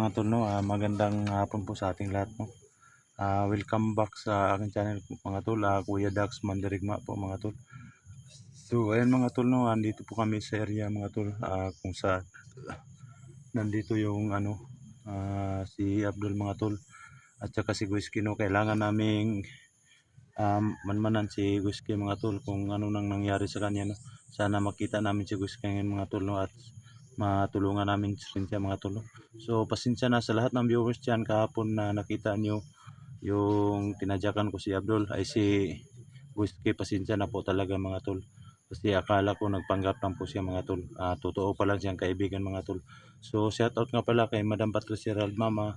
mga tol, no, magandang hapon po sa ating lahat, no. Welcome back sa aking channel mga tol, Kuya Dax Mandirigma po mga tol. So ayan mga tol, no, andito po kami sa area mga tol, kung saan nandito yung si Abdul mga tol at saka si Guiski, no. Kailangan naming manmanan si Guiski mga tol kung ano nang nangyari sa kanya, no. Sana makita namin si Guiski ngayon mga tol, no, at matulungan namin rin siya mga tol, no. So pasensya na sa lahat ng viewers dyan kahapon na nakita nyo yung tinadyakan ko si Abdul ay si Guiski. Pasensya na po talaga mga tol, kasi akala ko nagpanggap lang po siya mga tol. Totoo pa lang siyang kaibigan mga tol. So shout out nga pala kay Madam Patricia Rald Mama.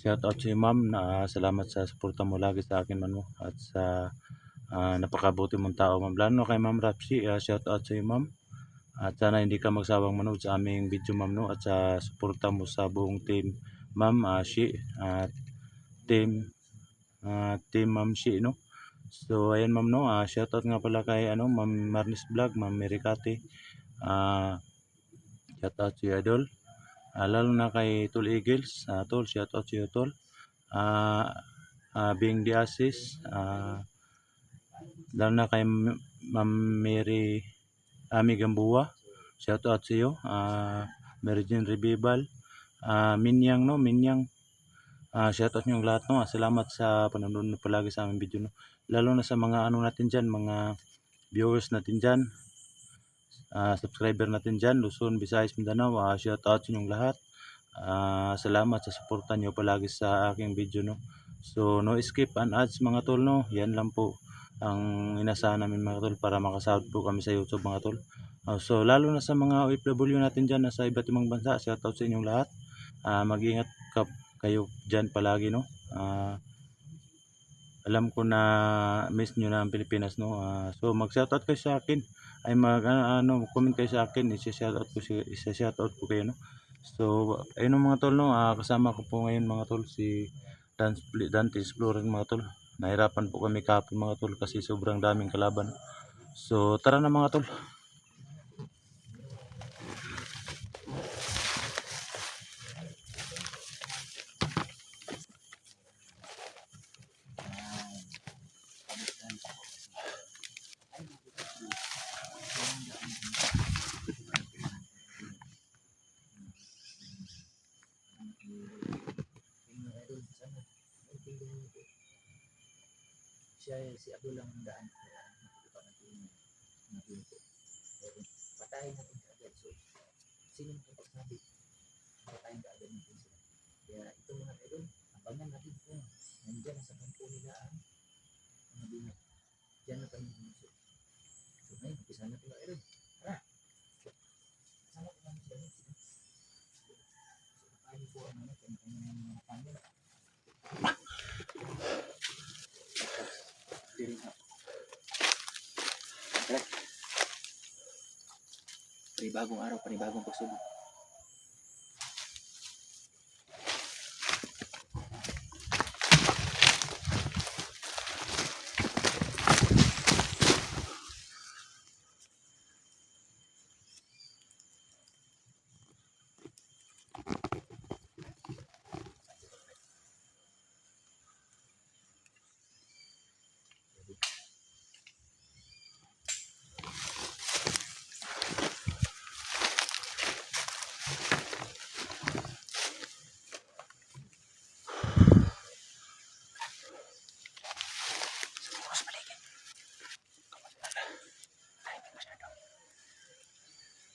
Shout out si ma'am, na salamat sa suporta mo lagi sa akin man mo at sa napakabuti mong tao ma'am. Lalo kay Ma'am Rapsi, shout out sa iyo ma'am. At sana hindi ka magsawang manood sa aming video ma'am, no, at sa suporta mo sa buong team ma'am, team ma'am Shi, no. So ayan ma'am, no, shout out nga pala kay Ma'am Marnis Vlog, Ma'am Mericati, shout out si Idol, lalo na kay Tol Eagles, Tol, shout out si Tol, Bing Diasis, lalo na kay Ma'am Mary Ami Gambuwa, shout out sa iyo, Mary Jane Rebibal, Minyang, no, Minyang, shout out nyo lahat, no. Salamat sa panonood na palagi sa aming video, no. Lalo na sa mga natin dyan, mga viewers natin dyan, subscriber natin dyan, Luzon, Visayas, Mindanao, shout out nyo lahat. Salamat sa suporta nyo palagi sa aking video, no. So no skip and ads mga tol, no. Yan lang po ang inasahan namin mga tol para makasahod po kami sa YouTube mga tol. So lalo na sa mga OFW natin dyan na sa iba't ibang bansa, shout out sa inyong lahat. Mag-ingat kayo dyan palagi, no. Alam ko na miss nyo na ang Pilipinas, no. So mag shout out kayo sa akin, ay comment kayo sa akin, isa-shout out ko kayo, no. So ayun mga tol, no, kasama ko po ngayon mga tol si Dante Explorer mga tol. Nahirapan po kami kahapon mga tol kasi sobrang daming kalaban. So tara na mga tol. Si Abdul lang ang daan. Patayin natin agad. So, sino mo pagsabi? Patayin ka agad natin sila. Kaya ito mga idol, abangan natin kung nandyan sa kampo nila ang mga binat. Diyan na kami pumusok. So, ngayon, umpisa natin mga idol. Tara! Kasama ko namin sila. So, patayin po ang mga pangal. Panibagong araw, panibagong pagsubok.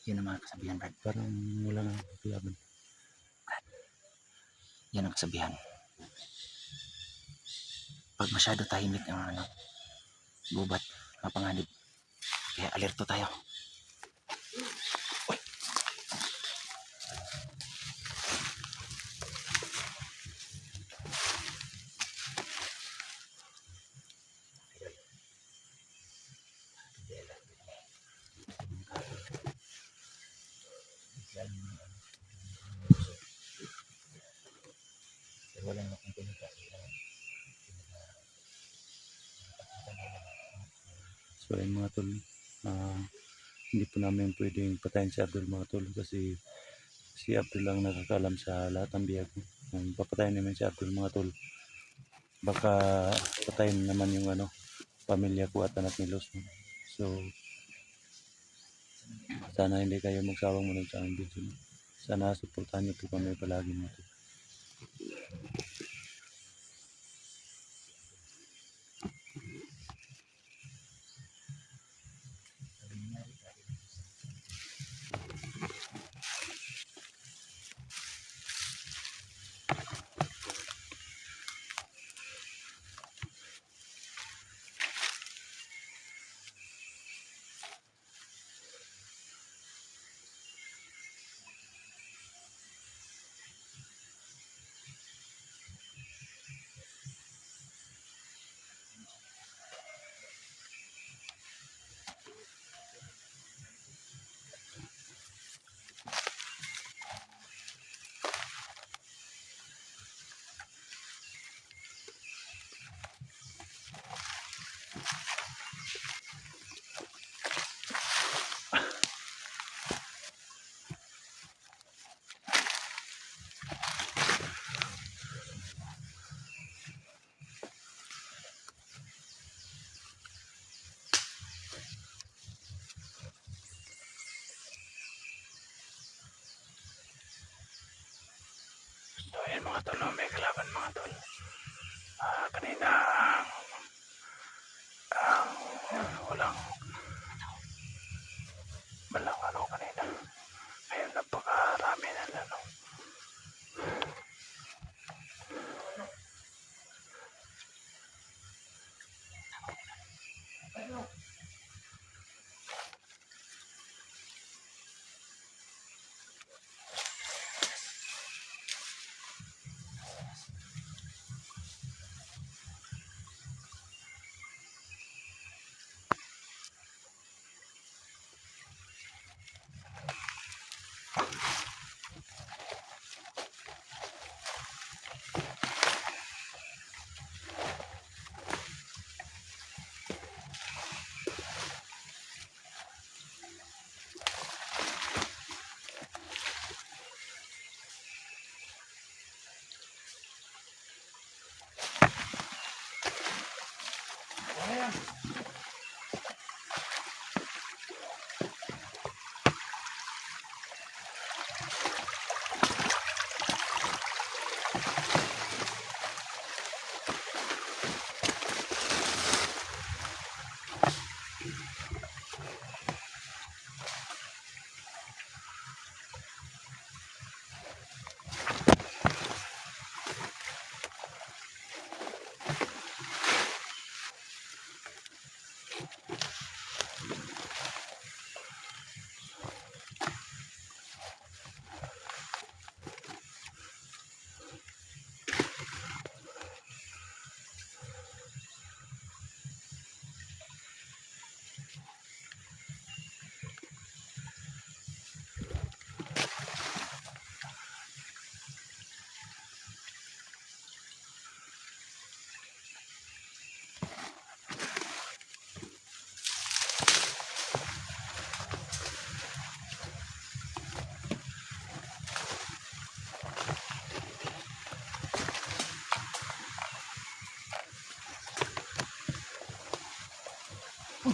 Yan ang mga kasabihan, Brad. Parang wala nang kalaban. Yan ang kasabihan. Pag masyado tahimik ang gubat, mapanganib. Kaya alerto tayo. Uy. Wala na akong pinita. So ayun mga tol, hindi po namin pwedeng patayin si Abdul mga tol kasi Si Abdul lang nakakaalam sa lahat ng biyag. Papatayin naman si Abdul mga tol. Baka patayin naman yung ano, pamilya ko at anak ni Los. So, sana hindi kayo magsawang manood sa aming video. Sana suportahan niyo po kami palagi mga tol. So yun mga tol, may kalaban mga tol. Kanina walang ano kanina. Ngayon napakarami na ano.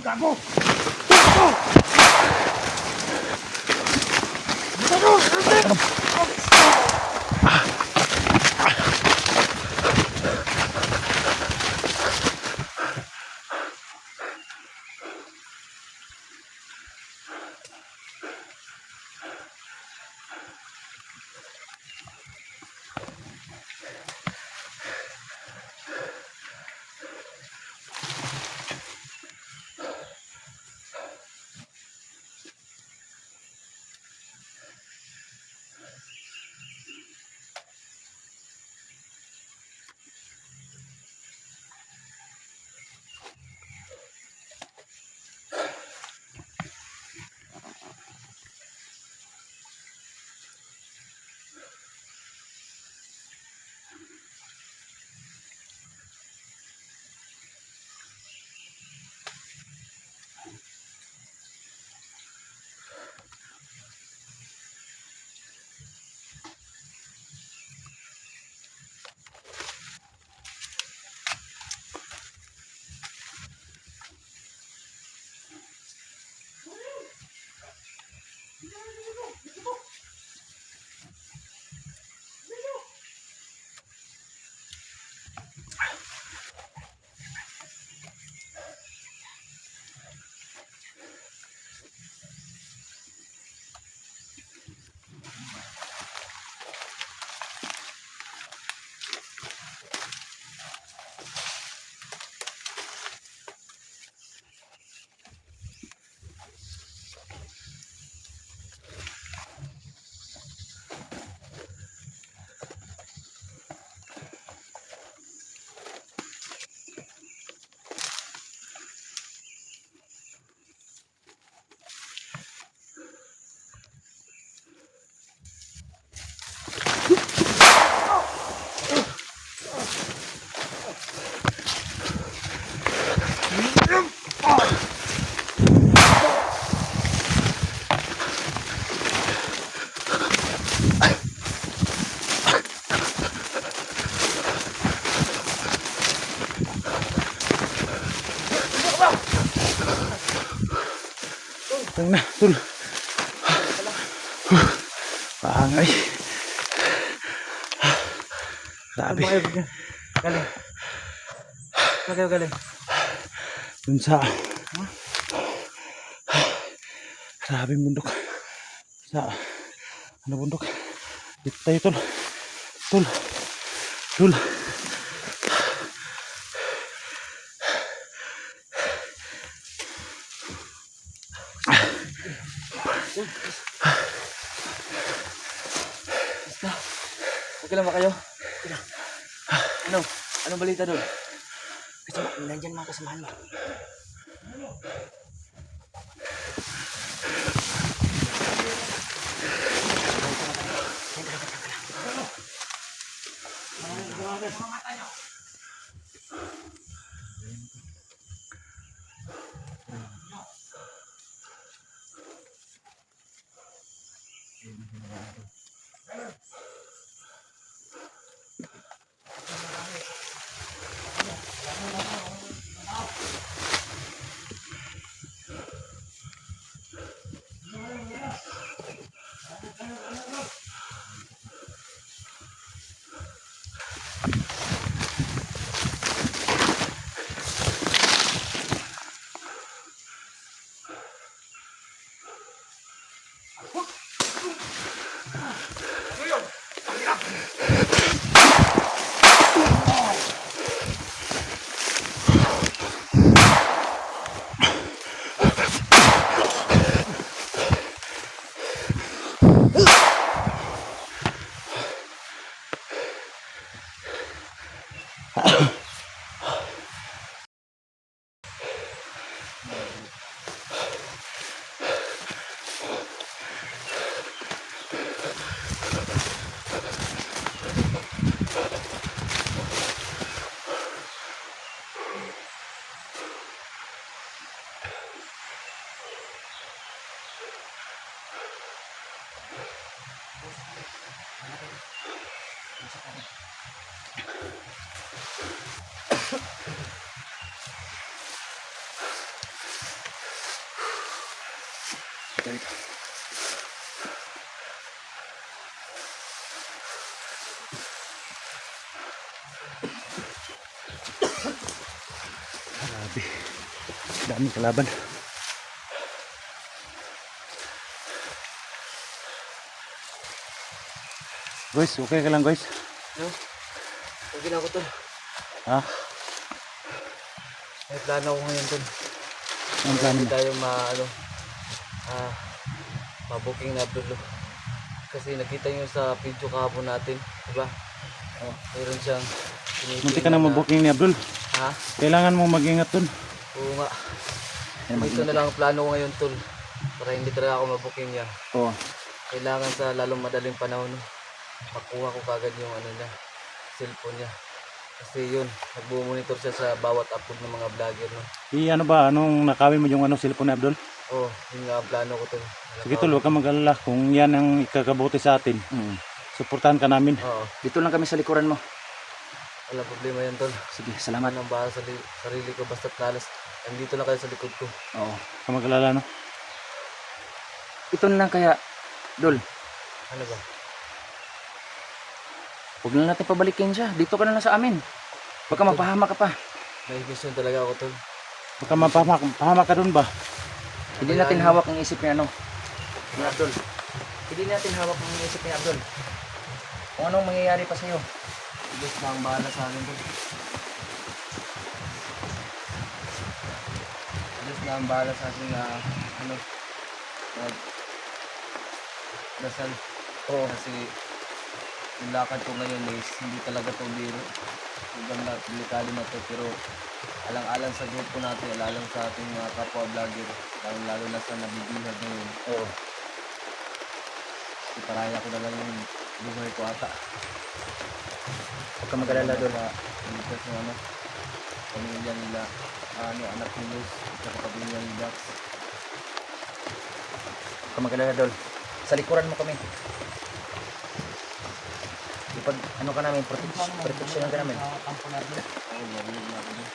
Gago! Tang na, tol. Pangay. Saan Grabe. ba kayo galing? Saan kayo galing? Dun sa... Grabe bundok. Sa... Ano bundok? Dito tayo, tol. Tol. Tol. Basta. Okay lang ba kayo? Ano? Anong balita doon? Kasama, nandyan mga kasamahan mo. Grabe. Daming kalaban. Guys, okay ka lang guys? No? Okay na ako tol. Ha? May plano ako ngayon tol. Ang plano Hindi mo? tayo ma-booking na Abdul. Kasi nakita nyo sa video kahapon natin, diba? Oh, mayroon siyang Munti ka na mabuking ni Abdul. Ha? Kailangan mong mag-ingat dun. Oo nga. Ito na lang ang plano ko ngayon tol. Para hindi talaga ako ma-booking niya. Oo. Kailangan sa lalong madaling panahon makuha ko kagad yung ano niya, cellphone niya. Kasi yun, nagbo-monitor siya sa bawat upload ng mga vlogger, no? Ano ba? Anong nakawin mo yung cellphone ni Abdul? Oo, yun nga ang plano ko tol. Sige tol, huwag kang mag-alala. Kung yan ang ikakabuti sa atin, suportahan ka namin. Oo, Dito lang kami sa likuran mo. walang problema yan tol. Sige, salamat. Nang bahala sa sarili ko, basta talas. Nandito lang kayo sa likod ko. Oo. Huwag kang mag-alala, no? Ito na lang kaya, Dol. Ano ba? Huwag na natin pabalikin siya. Dito ka na lang sa amin. Baka mapahama ka pa. May mission talaga ako tol. Huwag kang mapahamak ka dun ba? Hindi natin hawak ang isip ni ano. Ni Abdul. Hindi natin hawak ang isip ni Abdul. Kung anong mangyayari pa sa'yo. Diyos na ang bahala sa akin tol. Diyos na ang bahala sa akin na dasal. Oo. Kasi yung lakad ko ngayon is hindi talaga to biro. Ibang delikado na to, pero alang-alang sa grupo natin, alang sa ating mga kapwa vlogger, lalo na sa nabibihag ngayon. Oo. Iparaya ko na lang yung buhay ko ata. Huwag ka mag-alala, Dol. Dito sa pamilya nila, anak ni Luz, at pamilya ni Dax. Huwag ka mag-alala, Dol. Sa likuran mo kami. Ipag, ano ka namin, protection ka namin. Kampo natin. Oo, narinig na ako dun.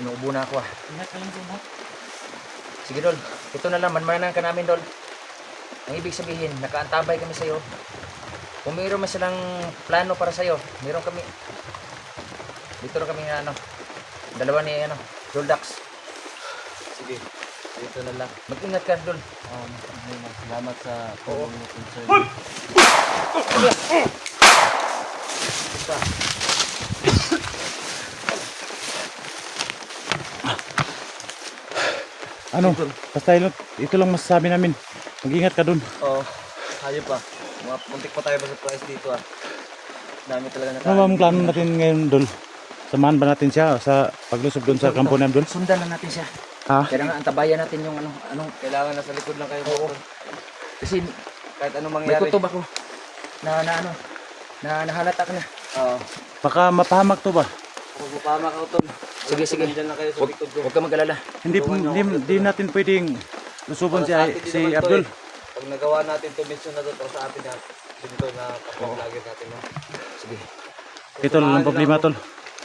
Inuubo na ako ah. Ingat ka lang dun ha. Sige, Dol. Ito na lang, manmanan ka namin, Dol. Ang ibig sabihin, nakaantabay kami sa'yo. Kung mayroon man silang plano para sa'yo, mayroon kami. Dito na kami ano, dalawa ni ano, Doldax. Sige, dito na lang. Mag-ingat ka, Dol. Salamat sa tulong mo, sir. Ano? Basta ito lang masasabi namin. Mag-ingat ka dun. Oo, hayop pa. Mga puntik pa tayo ba sa price dito ah. Dami talaga Ano ba ang plano natin ngayon, Dol? Samahan ba natin siya sa paglusob doon sa kampo namin, Dol? Sundan na natin siya. Ha? Kaya nga, antabayan natin yung anong, Kailangan nasa likod lang kayo. Oo. Kasi Kahit anong may mangyari. kutob ako na nahalata ka na. Oo. Baka mapahamak to ba? Kung mapama ka utol. Sige, sige. Diyan lang kayo sa Huwag likod ko. huwag ka mag-alala. Hindi natin pwedeng lusubon Para sa atin din si naman to Abdul. eh. Pag nagawa natin to mission na to para sa atin yan. Dito na kapag-vlogger natin. No? Sige. Ito lang ang problema, Tol.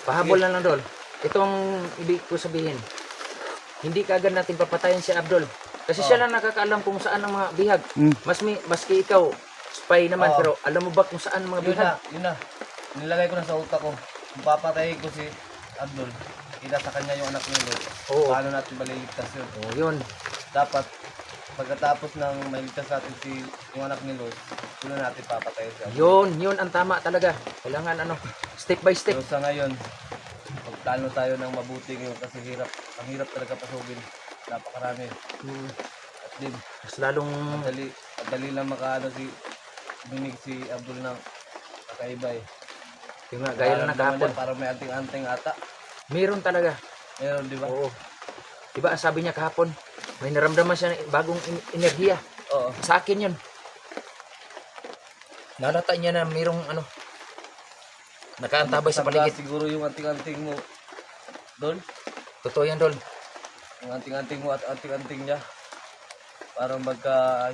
Pahabol na lang, Dol. Ito ang ibig ko sabihin. Hindi kaagad natin papatayin si Abdul. Kasi siya lang nakakaalam kung saan ang mga bihag. Mm. Maski ikaw, spy naman, Oo. pero alam mo ba kung saan ang mga Yun bihag? na, yun na. Nilagay ko na sa utak ko. Kung papatayin ko si Abdul, ila sa kanya yung anak ni Lord. Oo. Paano natin maliligtas yun? Oh, yun. Dapat, pagkatapos ng maliligtas natin si yung anak ni Lord, yun na natin papatayin si Abdul. Yun ang tama talaga. Kailangan step by step. Pero sa ngayon, magplano tayo ng mabuti ngayon kasi ang hirap talaga pasugin. Napakarami. Hmm, At din, mas lalong madali lang makaano binig si Abdul ng kakaiba eh. yung nga, gaya lang ng kahapon. Parang may anting-anting ata. Meron talaga. Meron, di ba? Oo. Diba ang sabi niya kahapon, may naramdaman siya ng bagong enerhiya. Oo. Sa akin yun. Nalata niya na mayroong nakaantabay sa Matanda paligid. siguro yung anting-anting mo. Doon? Totoo yan, Dol. Yung anting-anting mo at anting-anting niya. Parang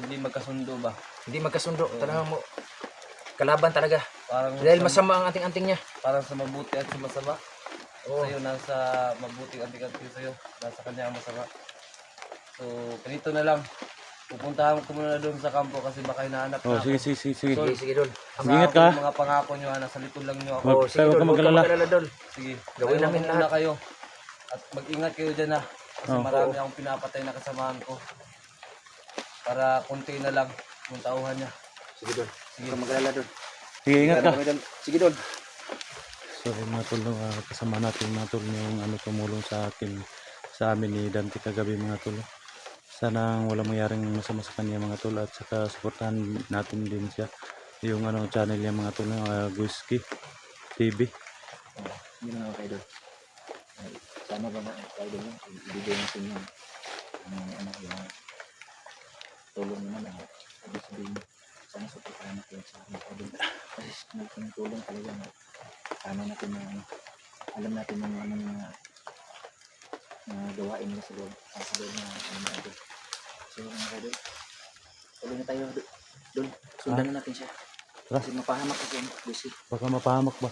hindi magkasundo ba? Hindi magkasundo. Talagang mo, kalaban talaga. Parang Dahil masama ang anting-anting niya. parang sa mabuti at sa masama. Oo. Sa'yo nasa mabuting anting-anting sa'yo. Nasa kanya ang masama. So, ganito na lang. Pupuntahan ko muna doon sa kampo kasi baka hinahanap Oh, na sige, ako. sige. Sige, sige, Dol. Ingat ka. Mga pangako nyo, nasa likod lang nyo ako. Wag- Oo, sige, huwag Dol. ka Huwag ka mag-alala. mag-alala, Dol. Sige, Gawin namin muna lahat. kayo. At mag-ingat kayo dyan ha. Kasi Oh. marami akong pinapatay na kasamahan ko. Para konti na lang yung tauhan niya. Sige, Dol. Sige. Huwag ka mag-alala, Dol. Sige, ingat ka. Sige, Dol. So, mga tol, kasama natin mga tol yung tumulong sa amin ni Dante kagabi mga tol. Sana walang mangyaring masama sa kanya mga tol at saka suportahan natin din siya yung channel niya mga tol ng Guiski TV. Yun lang kayo, Dol. Sana ba kayo, Dol, ibigay natin yung yung tulong naman na sabi sabihin sana suportahan natin sa mga kayo, Dol. Kasi malaking tulong talaga na sana natin na alam natin yung mga gawain nila sa loob na mga Dol. So mga kayo, Dol, tuloy na tayo, Dol. Sundan na natin siya. Tara. Kasi mapahamak kasi busy. Baka mapahamak ba?